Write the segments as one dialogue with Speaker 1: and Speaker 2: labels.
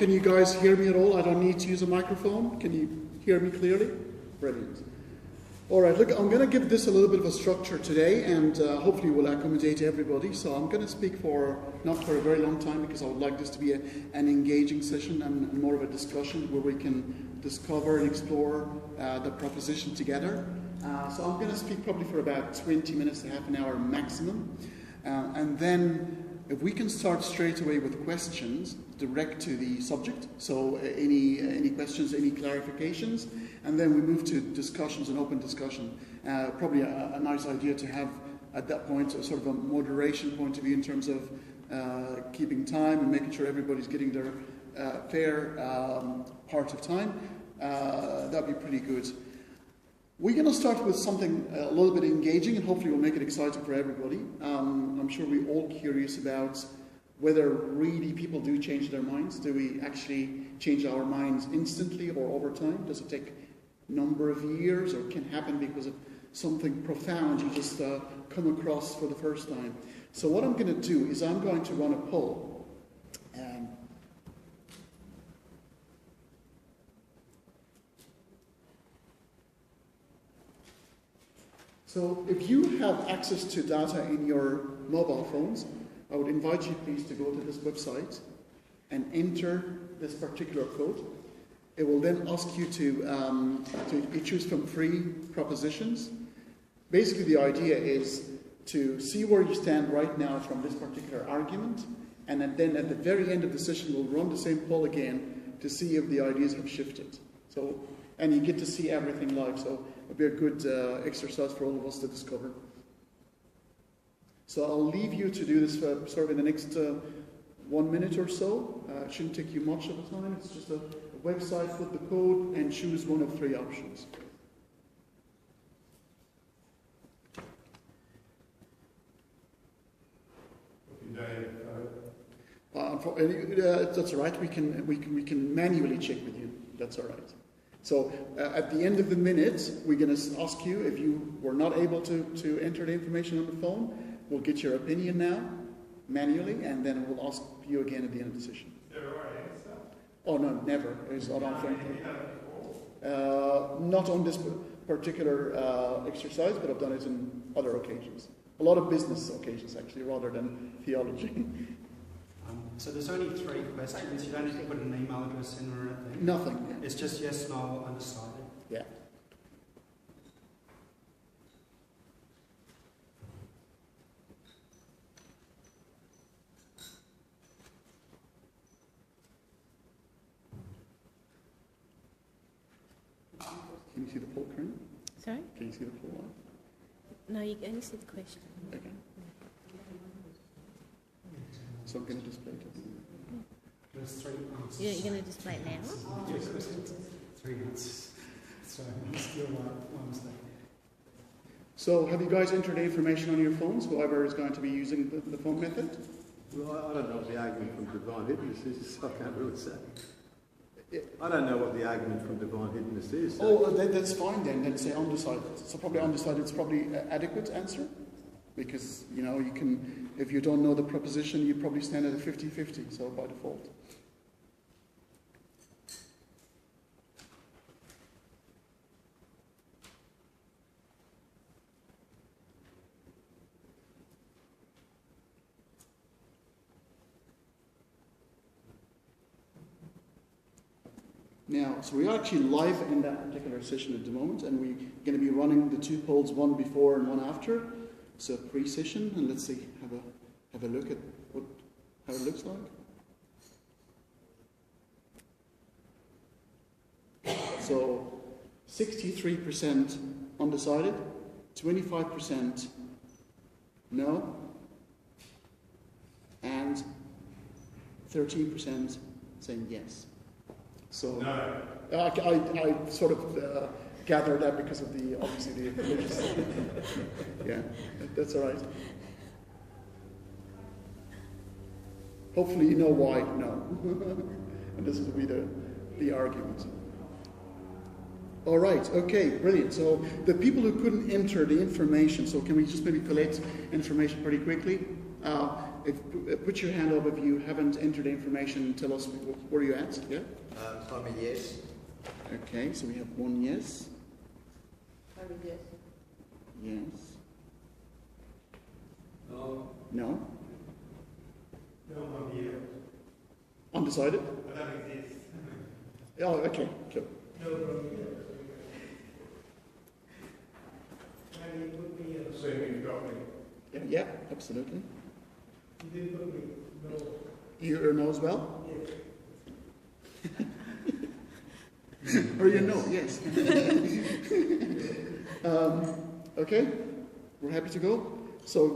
Speaker 1: Can you guys hear me at all? I don't need to use a microphone. Can you hear me clearly? Brilliant. All right, look, I'm going to give this a little bit of a structure today, and hopefully will accommodate everybody. So I'm going to speak not for a very long time, because I would like this to be an engaging session and more of a discussion where we can discover and explore the proposition together. So I'm going to speak probably for about 20 minutes to half an hour maximum. And then if we can start straight away with questions direct to the subject, so any questions, any clarifications, and then we move to discussions and open discussion. Probably a nice idea to have at that point a sort of a moderation point of view in terms of keeping time and making sure everybody's getting their fair part of time. That'd be pretty good. We're going to start with something a little bit engaging, and hopefully we'll make it exciting for everybody. I'm sure we're all curious about whether really people do change their minds. Do we actually change our minds instantly or over time? Does it take a number of years, or can happen because of something profound you just come across for the first time? So what I'm going to do is I'm going to run a poll. So if you have access to data in your mobile phones, I would invite you please to go to this website and enter this particular code. It will then ask you to choose from 3 propositions. Basically the idea is to see where you stand right now from this particular argument, and then at the very end of the session we'll run the same poll again to see if the ideas have shifted. And you get to see everything live, so it'll be a good exercise for all of us to discover. So I'll leave you to do this sort of in the next 1 minute or so. It shouldn't take you much of a time. It's just a website, put the code, and choose one of 3 options. That's all right. We can manually check with you. That's all right. So at the end of the minute, we're going to ask you if you were not able to enter the information on the phone. We'll get your opinion now, manually, and then we'll ask you again at the end of the session. Oh, no, never. It's not on phone. Not on this particular exercise, but I've done it in other occasions. A lot of business occasions, actually, rather than theology.
Speaker 2: So there's only 3 questions. You don't have to put an email address in or anything?
Speaker 1: Nothing. Yeah.
Speaker 2: It's just yes, no, undecided.
Speaker 1: Yeah. Can you see the poll, Karen?
Speaker 3: Sorry?
Speaker 1: Can you see the poll?
Speaker 3: No, you can only see the question.
Speaker 1: Okay. So I'm going to display it.
Speaker 2: There's 3 answers.
Speaker 3: You're going to display it now?
Speaker 2: Yes, 3 answers. So still one mistake.
Speaker 1: So have you guys entered information on your phones, whoever is going to be using the phone method?
Speaker 4: Well, I don't know what the argument from divine hiddenness is, so I can't really say. I don't know what the argument from divine hiddenness is. So.
Speaker 1: Oh, that's fine then say undecided. So probably undecided is probably an adequate answer. Because, you can, if you don't know the proposition, you probably stand at a 50-50, so by default. Now, so we are actually live in that particular session at the moment, and we're going to be running the 2 polls, one before and one after. So pre-session, and let's see, have a look at how it looks like. So 63% undecided, 25% no, and 13% saying yes. So no. I sort of gather that because of obviously the religious. Yeah, that's all right. Hopefully you know why no. And this will be the argument. All right, okay, brilliant. So the people who couldn't enter the information, so can we just maybe collect information pretty quickly? Put your hand up if you haven't entered the information. Tell us where you're at. Yeah?
Speaker 5: I'm a yes.
Speaker 1: Okay, so we have one yes.
Speaker 6: I'm a yes.
Speaker 1: Yes.
Speaker 5: No.
Speaker 1: No?
Speaker 5: No, I'm a yes.
Speaker 1: Undecided?
Speaker 5: I don't exist.
Speaker 1: Oh, okay. Cool.
Speaker 5: No, I'm a yes. Can you put me in? So you've got me.
Speaker 1: Yeah, absolutely.
Speaker 5: You did put me. No.
Speaker 1: You no as well?
Speaker 5: Yes.
Speaker 1: Or you know, yes. Okay, we're happy to go. So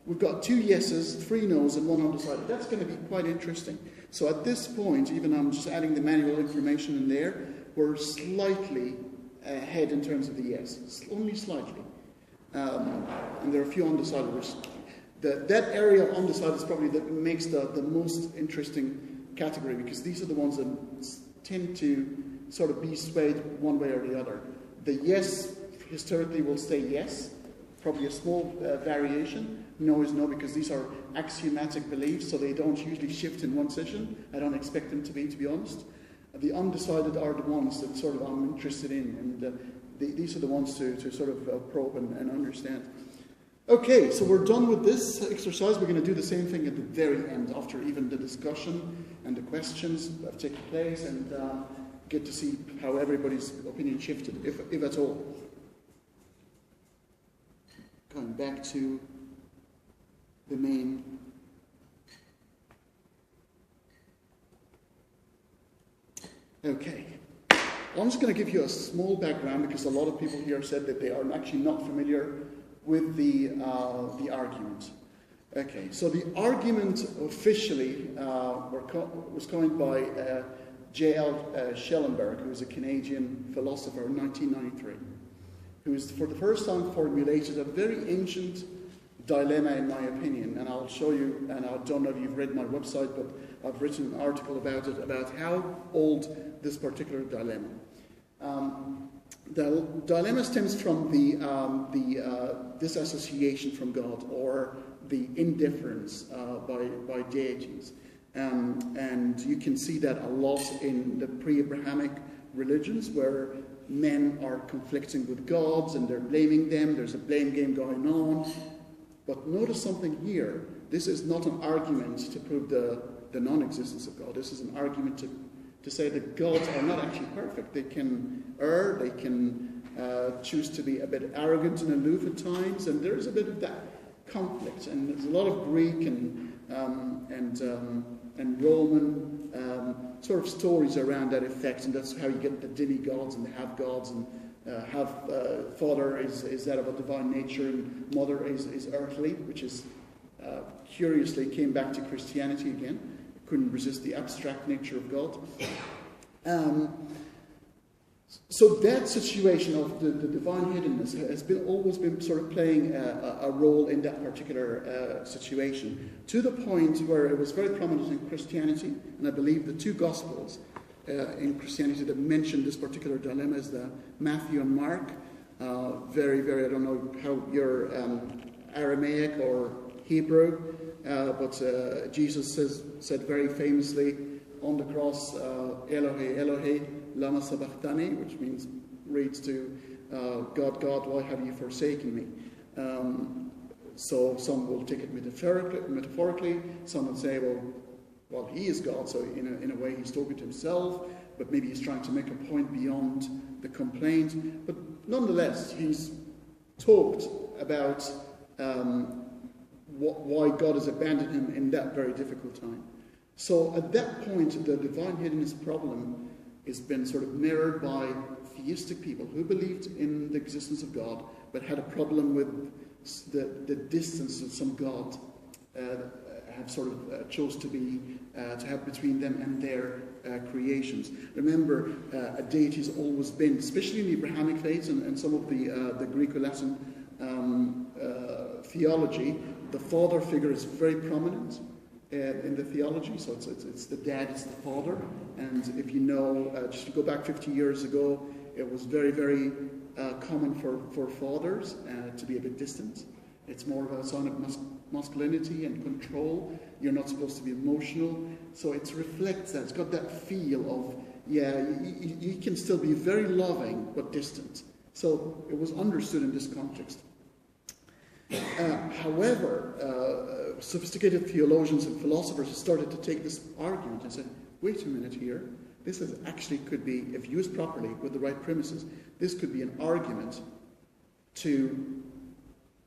Speaker 1: we've got 2 yeses, 3 noes, and 1 undecided. That's going to be quite interesting. So at this point, even I'm just adding the manual information in there, we're slightly ahead in terms of the yes, only slightly. And there are a few undecided. That area of undecided is probably that makes the most interesting category, because these are the ones that tend to sort of be swayed one way or the other. The yes historically will stay yes, probably a small variation. No is no, because these are axiomatic beliefs, so they don't usually shift in one session. I don't expect them to be honest. The undecided are the ones that sort of I'm interested in, and these are the ones to sort of probe and understand. Okay, so we're done with this exercise. We're going to do the same thing at the very end, after even the discussion and the questions have taken place, and get to see how everybody's opinion shifted, if at all. Going back to the main. Okay. I'm just going to give you a small background, because a lot of people here said that they are actually not familiar with the argument. Okay, so the argument officially was coined by J.L. Schellenberg, who was a Canadian philosopher in 1993, who has for the first time formulated a very ancient dilemma, in my opinion, and I'll show you, and I don't know if you've read my website, but I've written an article about it, about how old this particular dilemma. The dilemma stems from the disassociation from God, or the indifference by deities. And you can see that a lot in the pre-Abrahamic religions, where men are conflicting with gods and they're blaming them. There's a blame game going on. But notice something here. This is not an argument to prove the non-existence of God. This is an argument to say that gods are not actually perfect. They can err, they can choose to be a bit arrogant and aloof at times, and there's a bit of that conflict. And there's a lot of Greek and Roman sort of stories around that effect, and that's how you get the demigods and the have-gods, and father is that of a divine nature, and mother is earthly, which is curiously came back to Christianity again. Couldn't resist the abstract nature of God. So that situation of the divine hiddenness has always been sort of playing a role in that particular situation, to the point where it was very prominent in Christianity, and I believe the 2 Gospels in Christianity that mention this particular dilemma is the Matthew and Mark. Very, very, I don't know how you're Aramaic or Hebrew, but Jesus said very famously on the cross, Elohe, Elohe, lama sabachthani, which reads to, God, God, why have you forsaken me? So some will take it metaphorically. Some would say, well, he is God, so in a way he's talking to himself, but maybe he's trying to make a point beyond the complaint. But nonetheless, he's talked about why God has abandoned him in that very difficult time. So at that point, the divine hiddenness problem has been sort of mirrored by theistic people who believed in the existence of God, but had a problem with the distance that some God have sort of chose to have between them and their creations. Remember, a deity has always been, especially in the Abrahamic faiths and some of the Greco-Latin theology, the father figure is very prominent in the theology. So it's the dad, it's the father. And if you know, just to go back 50 years ago, it was very, very common for fathers to be a bit distant. It's more of a son masculinity and control. You're not supposed to be emotional. So it reflects that. It's got that feel of, you can still be very loving but distant. So it was understood in this context. However, sophisticated theologians and philosophers started to take this argument and said, wait a minute here, this is actually could be, if used properly with the right premises, this could be an argument to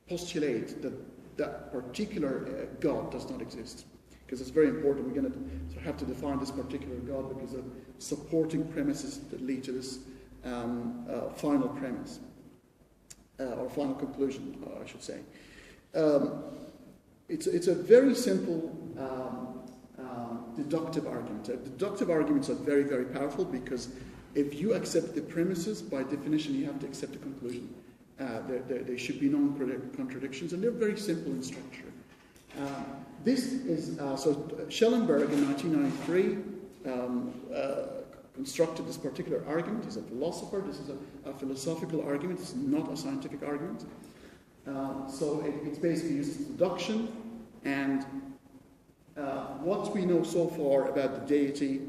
Speaker 1: postulate that that particular God does not exist. Because it's very important. We're going to have to define this particular God because of supporting premises that lead to this final premise, or final conclusion, I should say. It's a very simple deductive argument. Deductive arguments are very, very powerful because if you accept the premises, by definition, you have to accept the conclusion. There should be no contradictions, and they're very simple in structure. This is, so Schellenberg in 1993 constructed this particular argument. He's a philosopher. This is a philosophical argument. It's not a scientific argument. So it's basically uses deduction, and what we know so far about the deity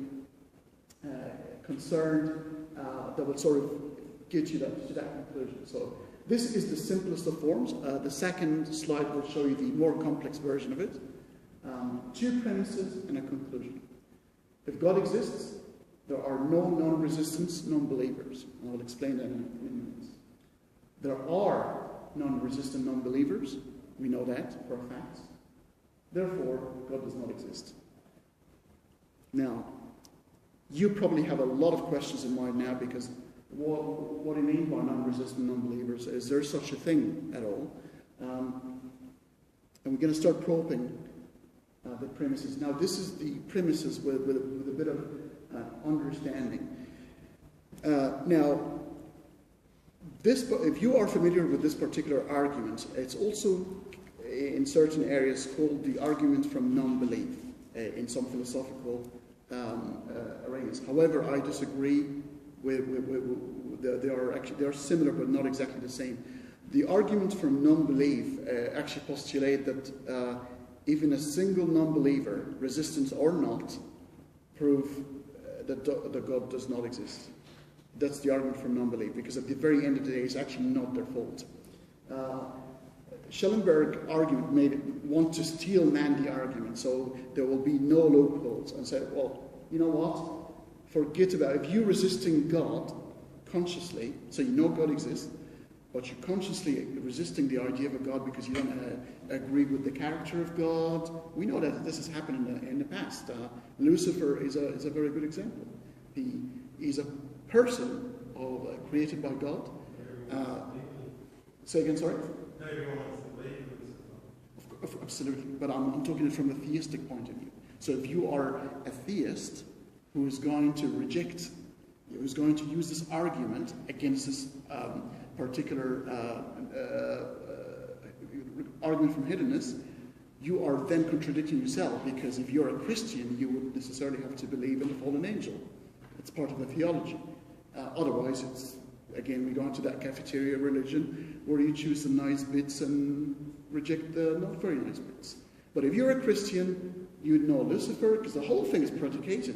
Speaker 1: concerned that would sort of get you to that conclusion. So this is the simplest of forms. The second slide will show you the more complex version of it. Two premises and a conclusion. If God exists, there are no non-resistance non-believers. And I will explain that in minutes. There are non-resistant non-believers. We know that for a fact. Therefore, God does not exist. Now, you probably have a lot of questions in mind now because what do you mean by non-resistant non-believers? Is there such a thing at all? And we're going to start probing the premises. Now, this is the premises with a bit of understanding. Now, if you are familiar with this particular argument, it's also in certain areas called the argument from non-belief in some philosophical arenas. However, I disagree they are similar but not exactly the same. The argument from non-belief actually postulate that even a single non-believer, resistance or not, prove that God does not exist. That's the argument from non-belief, because at the very end of the day, it's actually not their fault. Schellenberg argument made it want to steel man the argument, so there will be no loopholes, and said, well, you know what? Forget about it. If you're resisting God consciously, so you know God exists, but you're consciously resisting the idea of a God because you don't agree with the character of God. We know that this has happened in the past. Lucifer is a very good example. He's a person created by God. Say again, sorry?
Speaker 5: No, everyone wants to believe Lucifer.
Speaker 1: Absolutely, but I'm talking from a theistic point of view. So if you are a theist who is going to who's going to use this argument against this particular argument from Hiddenness, you are then contradicting yourself, because if you're a Christian, you would necessarily have to believe in the fallen angel. It's part of the theology. Otherwise, it's, again, we go into that cafeteria religion where you choose the nice bits and reject the not very nice bits. But if you're a Christian, you'd know Lucifer, because the whole thing is predicated.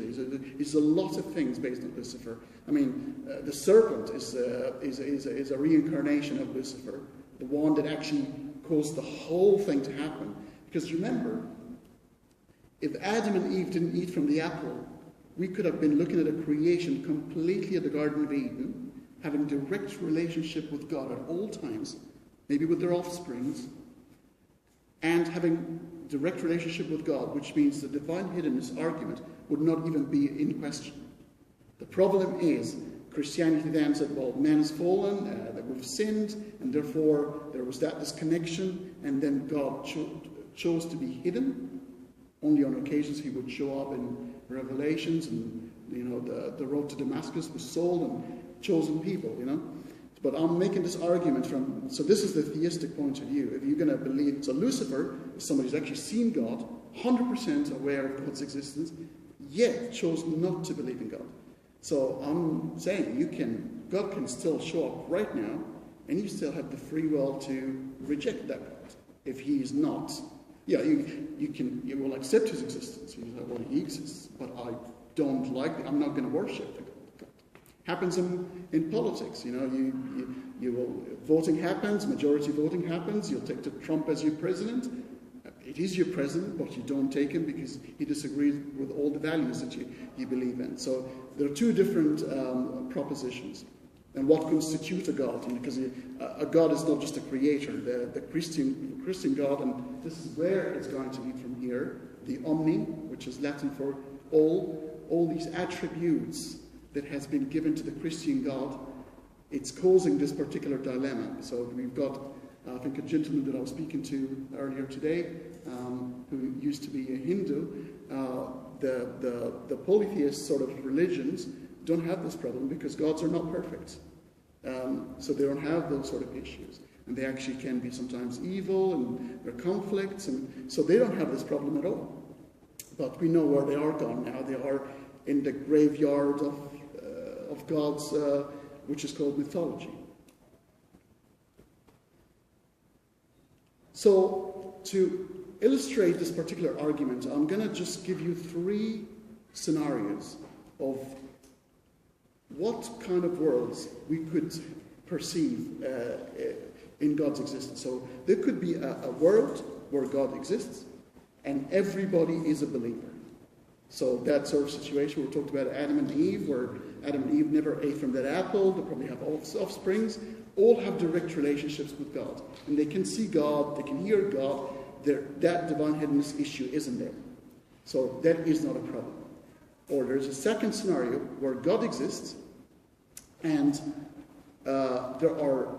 Speaker 1: It's a lot of things based on Lucifer. I mean, the serpent is a reincarnation of Lucifer, the one that actually caused the whole thing to happen. Because remember, if Adam and Eve didn't eat from the apple, we could have been looking at a creation completely at the Garden of Eden, having direct relationship with God at all times, maybe with their offsprings, and having direct relationship with God, which means the divine hiddenness argument would not even be in question. The problem is, Christianity then said, well, man has fallen, that we've sinned, and therefore there was that disconnection, and then God chose to be hidden. Only on occasions he would show up in Revelations, and the road to Damascus was Saul and chosen people, But I'm making this argument so this is the theistic point of view. If you're going to believe, so Lucifer is somebody who's actually seen God, 100% aware of God's existence, yet chose not to believe in God. So I'm saying God can still show up right now, and you still have the free will to reject that God if he is not Yeah, you will accept his existence. You say, well, he exists, but I don't like it. I'm not going to worship the God. Happens in politics. You will, voting happens, majority voting happens. You'll take Trump as your president. It is your president, but you don't take him because he disagrees with all the values that you believe in. So there are two different propositions. And what constitutes a God? Because a God is not just a creator. The Christian God, and this is where it's going to be from here, the omni, which is Latin for all these attributes that has been given to the Christian God, it's causing this particular dilemma. So we've got, I think, a gentleman that I was speaking to earlier today, who used to be a Hindu. The polytheist sort of religions don't have this problem because gods are not perfect. So they don't have those sort of issues. And they actually can be sometimes evil, and there are conflicts, and so they don't have this problem at all. But we know where they are gone now. They are in the graveyard of gods, which is called mythology. So to illustrate this particular argument, I'm going to just give you 3 scenarios of what kind of worlds we could perceive in God's existence. So there could be a world where God exists and everybody is a believer. So that sort of situation, we talked about Adam and Eve, where Adam and Eve never ate from that apple. They probably have offsprings. All have direct relationships with God. And they can see God, they can hear God. That divine hiddenness issue isn't there. So that is not a problem. Or there's a second scenario where God exists and there are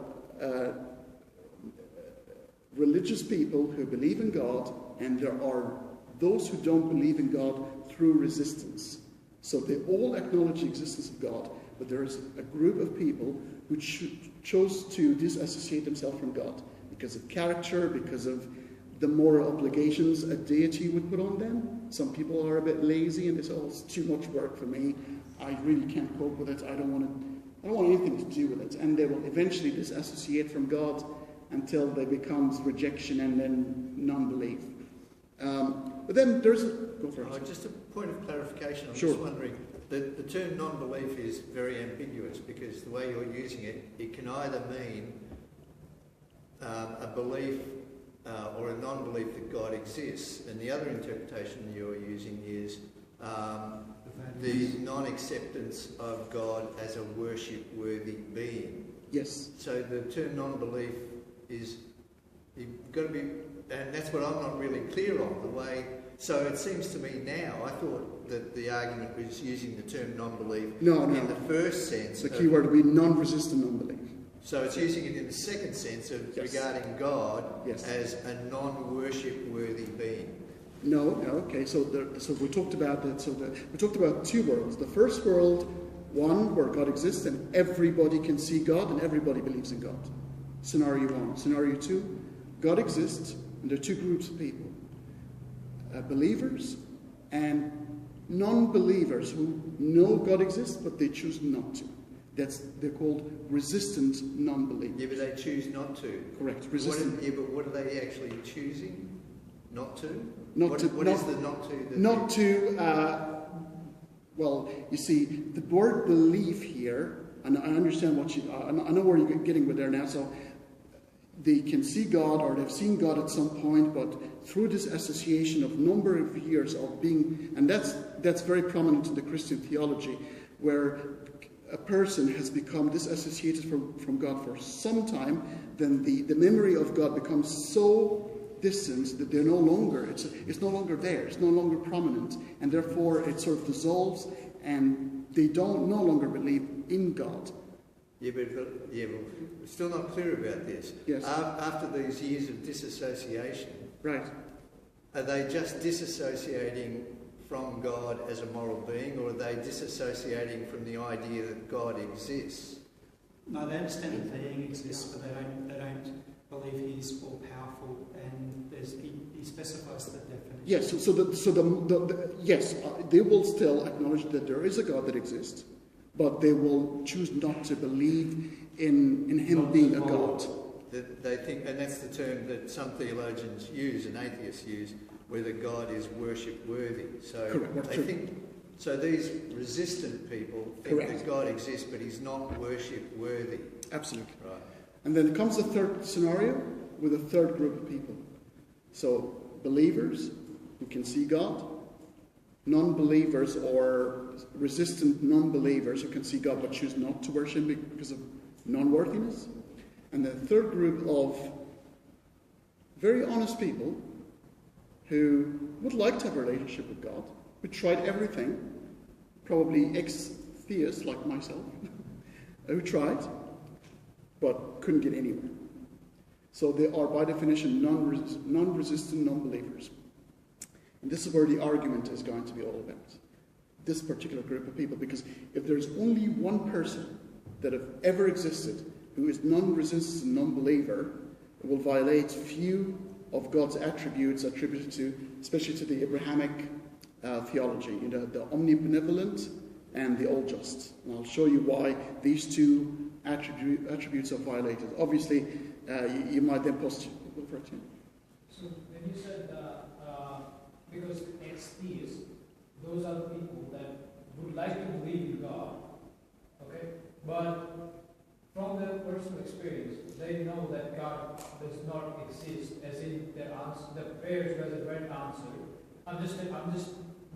Speaker 1: religious people who believe in God, and there are those who don't believe in God through resistance. So they all acknowledge the existence of God, but there is a group of people who chose to disassociate themselves from God because of character, because of the moral obligations a deity would put on them. Some people are a bit lazy and they say, oh, it's too much work for me. I really can't cope with it. I don't want anything to do with it. And they will eventually disassociate from God until there becomes rejection and then non-belief. But then there's go for it.
Speaker 4: Just a point of clarification. I'm
Speaker 1: Sure.
Speaker 4: just wondering, the term non-belief is very ambiguous because the way you're using it, it can either mean a belief or a non-belief that God exists, and the other interpretation you're using is the non-acceptance of God as a worship-worthy being.
Speaker 1: Yes.
Speaker 4: So the term non-belief is, you've got to be, and that's what I'm not really clear on, the way. So it seems to me now, I thought that the argument was using the term non-belief in the first sense.
Speaker 1: The key word would be non-resistant non-belief.
Speaker 4: So it's using it in the second sense of regarding God as a non-worship worthy being.
Speaker 1: No, okay. So we talked about that. So we talked about 2 worlds. The first world, one where God exists and everybody can see God and everybody believes in God. Scenario 1. Scenario 2, God exists and there are 2 groups of people: believers and non-believers who know God exists but they choose not to. They're called resistant non-believers.
Speaker 4: Yeah, but they choose not to.
Speaker 1: Correct. Resistant.
Speaker 4: But what are they actually choosing not to?
Speaker 1: What is
Speaker 4: the not to?
Speaker 1: Not to. Well, you see, the word belief here, and I understand I know where you're getting with there now. So they can see God, or they've seen God at some point, but through this association of number of years of being, and that's very prominent in the Christian theology, where a person has become disassociated from God for some time, then the memory of God becomes so distant that they're no longer, it's no longer there, it's no longer prominent, and therefore it sort of dissolves, and they don't no longer believe in God.
Speaker 4: Yeah, but we're still not clear about this.
Speaker 1: Yes.
Speaker 4: After these years of disassociation,
Speaker 1: Right.
Speaker 4: are they just disassociating from God as a moral being, or are they disassociating from the idea that God exists?
Speaker 2: No, they understand that being exists, but they don't believe he's all powerful, and he specifies the definition.
Speaker 1: Yes. Yes, they will still acknowledge that there is a God that exists, but they will choose not to believe in him being a God.
Speaker 4: that they think, and that's the term that some theologians use and atheists use, whether God is worship worthy. So
Speaker 1: Correct.
Speaker 4: they think, so these resistant people think
Speaker 1: Correct.
Speaker 4: that God exists, but he's not worship worthy.
Speaker 1: Absolutely.
Speaker 4: Right.
Speaker 1: And then comes the third scenario with a third group of people. So believers who can see God, non-believers or resistant non-believers who can see God but choose not to worship him because of non-worthiness. And the third group of very honest people who would like to have a relationship with God, who tried everything, probably ex-theists like myself, who tried but couldn't get anywhere. So they are by definition non-resistant non-believers. And this is where the argument is going to be all about. This particular group of people, because if there's only one person that have ever existed who is non-resistant non-believer, it will violate few of God's attributes attributed to, especially to the Abrahamic theology, the omnibenevolent and the all-just. And I'll show you why these two attributes are violated. Obviously, you might then postulate.
Speaker 7: So when you said because ex-theists, those are the people that would like to believe in God, okay? But from their personal experience, they know that God does not exist, as in their answer, the prayers were the right answer. I'm just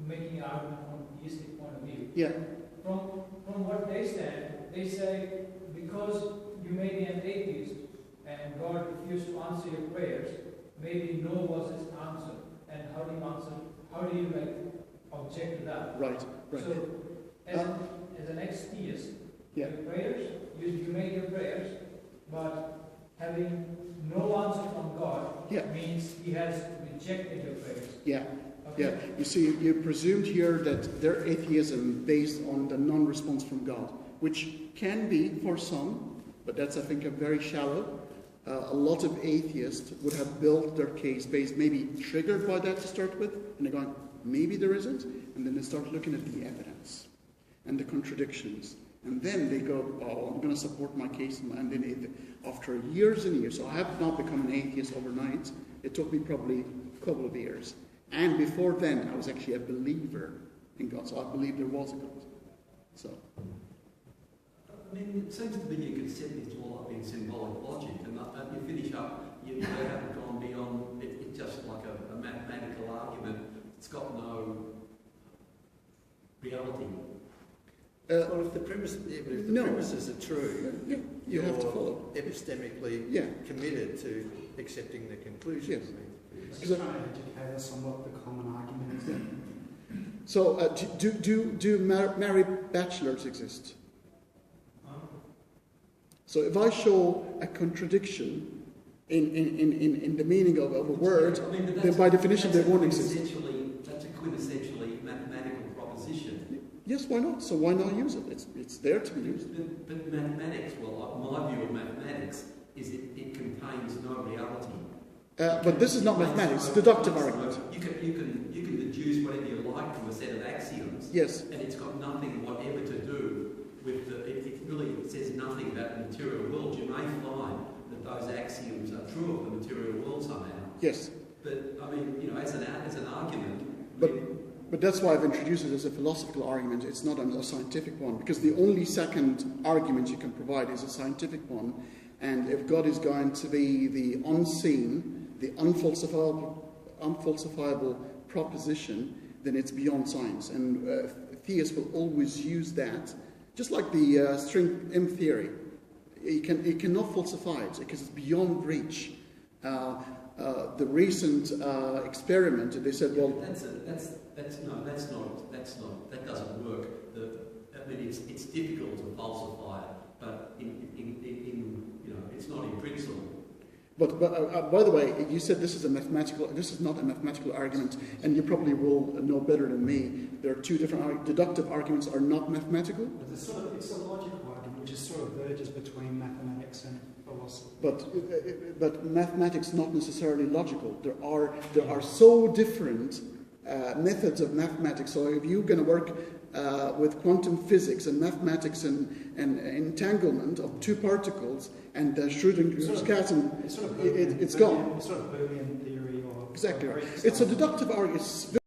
Speaker 7: making an argument from a theistic point of view.
Speaker 1: Yeah.
Speaker 7: From what they stand, they say because you may be an atheist and God refused to answer your prayers, maybe no was his answer. And how do you answer? How do you object to that?
Speaker 1: Right.
Speaker 7: So, as an ex-theist,
Speaker 1: yeah.
Speaker 7: your prayers, you make your prayers, but having no answer from God means he has rejected your prayers.
Speaker 1: Yeah.
Speaker 7: Okay?
Speaker 1: Yeah. You see, you presumed here that their atheism based on the non-response from God, which can be for some, but that's, I think, a very shallow. A lot of atheists would have built their case based, maybe triggered by that to start with, and they're going, maybe there isn't, and then they start looking at the evidence and the contradictions, and then they go, oh, I'm going to support my case, and then after years and years, so I have not become an atheist overnight. It took me probably a couple of years, and before then, I was actually a believer in God, so I believed there was a God. So.
Speaker 8: I mean, it seems to me you could set this all up in symbolic logic, and you finish up, you haven't gone beyond, it's just like a mathematical argument. It's got no reality.
Speaker 4: Well, if the premises are true,
Speaker 1: you have to follow.
Speaker 4: Epistemically committed to accepting the conclusion.
Speaker 1: Yes.
Speaker 2: Just trying to educate us on what the common argument is.
Speaker 1: So, do married bachelors exist? So if I show a contradiction in the meaning of a word, then by definition they won't exist.
Speaker 8: That's a quintessentially mathematical proposition.
Speaker 1: Yes, why not? So why not use it? It's there to be used.
Speaker 8: But mathematics, well, my view of mathematics is it contains no reality.
Speaker 1: But this is not mathematics, it's deductive argument.
Speaker 8: You can deduce whatever you like from a set of axioms.
Speaker 1: Yes.
Speaker 8: And it's got nothing whatever to do with it really says nothing about the material world. You may find that those axioms are true of the material world somehow.
Speaker 1: Yes.
Speaker 8: But I mean, as an argument.
Speaker 1: But that's why I've introduced it as a philosophical argument. It's not a scientific one, because the only second argument you can provide is a scientific one. And if God is going to be the unseen, the unfalsifiable proposition, then it's beyond science. And theists will always use that. Just like the string M theory, it cannot falsify it because it's beyond reach. The recent experiment, they said, well, that doesn't work. It's difficult to falsify it, but it's not in principle. But by the way, you said this is not a mathematical argument, and you probably will know better than me. There are two different deductive arguments are not mathematical.
Speaker 2: But it's a logical argument, which is sort of verges between mathematics and philosophy.
Speaker 1: But mathematics not necessarily logical. There are so different methods of mathematics. So if you're going to work with quantum physics and mathematics and entanglement of two particles and Schrödinger's cat, it's gone.
Speaker 2: It's sort of Boolean theory or
Speaker 1: Exactly
Speaker 2: or
Speaker 1: right.
Speaker 2: Greek
Speaker 1: It's a
Speaker 2: stuff.
Speaker 1: deductive argument. It's